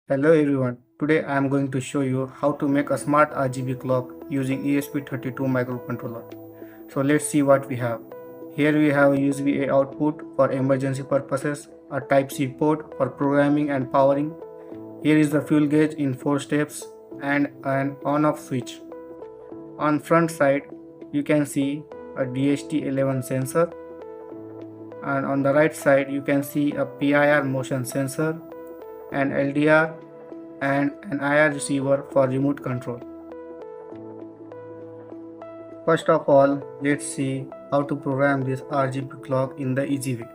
Hello everyone, today I am going to show you how to make a smart RGB clock using ESP32 microcontroller. So let's see what we have. Here we have a USB-A output for emergency purposes, a Type-C port for programming and powering. Here is the fuel gauge in 4 steps and an on-off switch. On front side you can see a DHT11 sensor, and on the right side you can see a PIR motion sensor, an LDR and an IR receiver for remote control. First of all, let's see how to program this RGB clock in the easy way.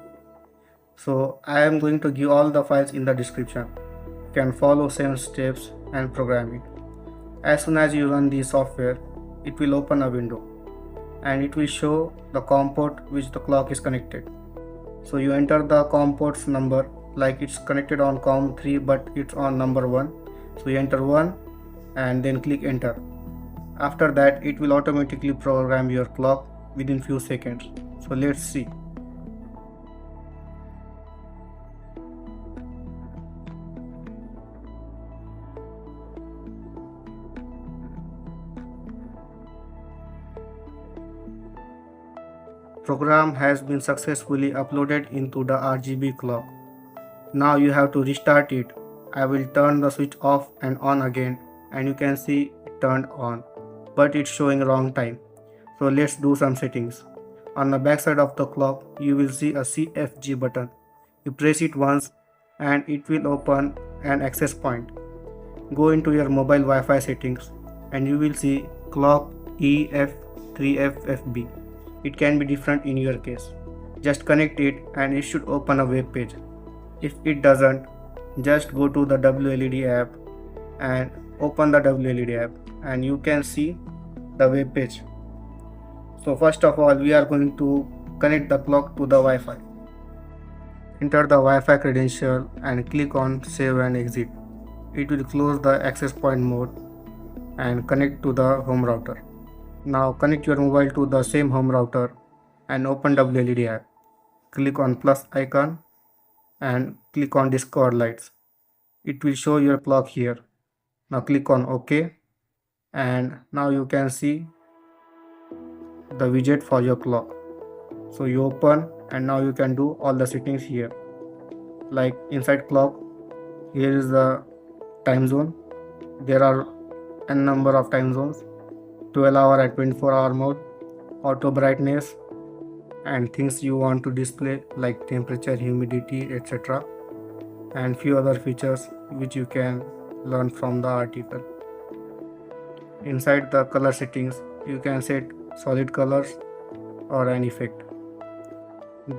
So I am going to give all the files in the description. You can follow same steps and program it. As soon as you run the software, it will open a window and it will show the COM port which the clock is connected. So you enter the COM port's number, like it's connected on COM 3 but it's on number 1. So you enter 1 and then click enter. After that it will automatically program your clock within few seconds. So let's see. Program has been successfully uploaded into the RGB clock. Now you have to restart it. I will turn the switch off and on again and you can see it turned on, but it's showing wrong time. So let's do some settings. On the back side of the clock you will see a CFG button. You press it once and it will open an access point. Go into your mobile Wi-Fi settings and you will see clock EF3FFB. It can be different in your case. Just connect it and it should open a web page. If it doesn't, just go to the WLED app and open the WLED app and you can see the web page. So first of all, we are going to connect the clock to the Wi-Fi. Enter the Wi-Fi credential and click on save and exit. It will close the access point mode and connect to the home router. Now connect your mobile to the same home router and open WLED app. Click on plus icon and click on Discord lights. It will show your clock here. Now click on OK and now you can see the widget for your clock. So you open and now you can do all the settings here. Like inside clock, here is the time zone. There are n number of time zones: 12-hour and 24-hour mode, auto brightness, and things you want to display like temperature, humidity, etc. and few other features which you can learn from the article. Inside the color settings, you can set solid colors or an effect.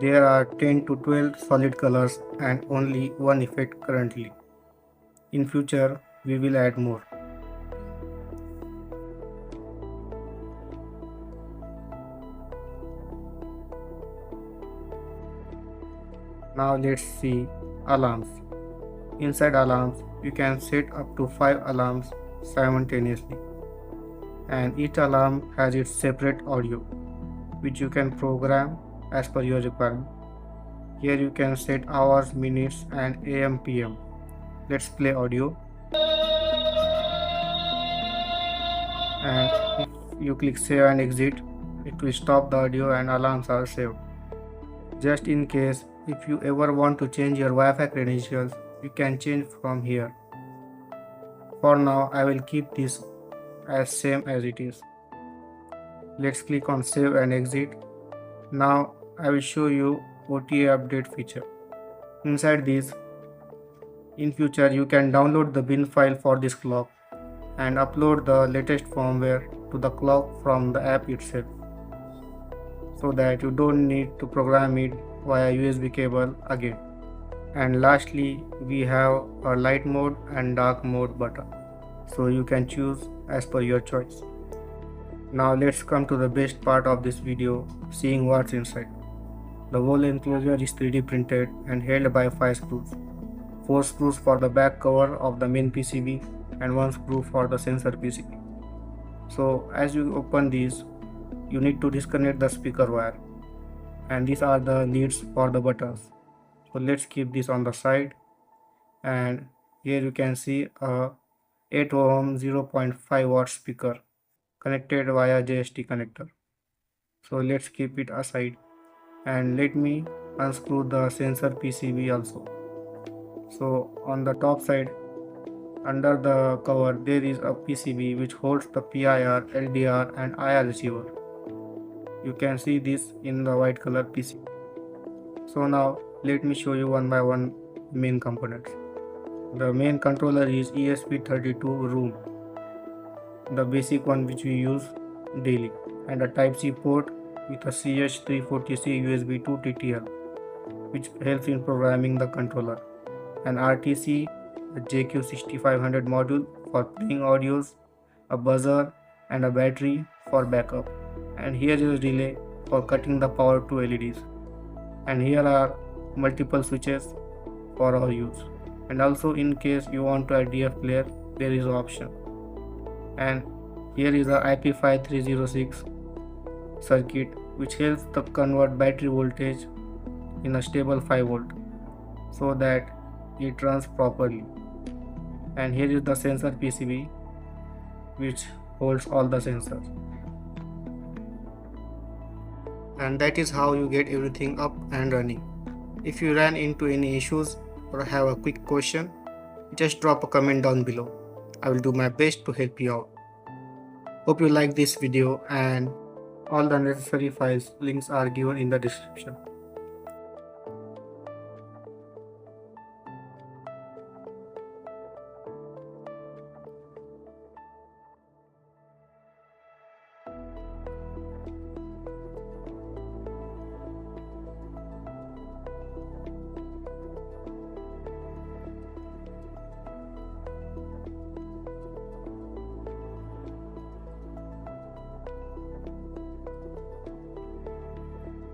There are 10 to 12 solid colors and only one effect currently. In future, we will add more. Now let's see alarms. Inside alarms, you can set up to 5 alarms simultaneously, and each alarm has its separate audio which you can program as per your requirement. Here you can set hours, minutes and AM PM. Let's play audio, and if you click save and exit, it will stop the audio and alarms are saved. Just in case, if you ever want to change your Wi-Fi credentials, you can change from here. For now, I will keep this as same as it is. Let's click on save and exit. Now I will show you OTA update feature. Inside this, in future you can download the bin file for this clock and upload the latest firmware to the clock from the app itself, so that you don't need to program it via USB cable again. And lastly, we have a light mode and dark mode button, so you can choose as per your choice. Now let's come to the best part of this video, seeing what's inside. The whole enclosure is 3D printed and held by 5 screws. 4 screws for the back cover of the main PCB and 1 screw for the sensor PCB. So as you open these, you need to disconnect the speaker wire, and these are the leads for the buttons. So let's keep this on the side, and Here you can see a 8 ohm 0.5 watt speaker connected via JST connector. So let's keep it aside and let me unscrew the sensor PCB also. So on the top side under the cover there is a PCB which holds the PIR, LDR and IR receiver. You can see this in the white color PCB. So now let me show you one by one main components. The main controller is ESP32 Room, the basic one which we use daily, and a Type-C port with a CH340C USB to TTL which helps in programming the controller, an RTC, a JQ6500 module for playing audios, a buzzer and a battery for backup, and here is a relay for cutting the power to LEDs, and here are multiple switches for our use, and also in case you want to add DF player there is an option, and here is the IP5306 circuit which helps to convert battery voltage in a stable 5 volt so that it runs properly, and here is the sensor PCB which holds all the sensors, and that is how you get everything up and running. If you ran into any issues or have a quick question, just drop a comment down below. I will do my best to help you out. Hope you like this video, and all the necessary files links are given in the description.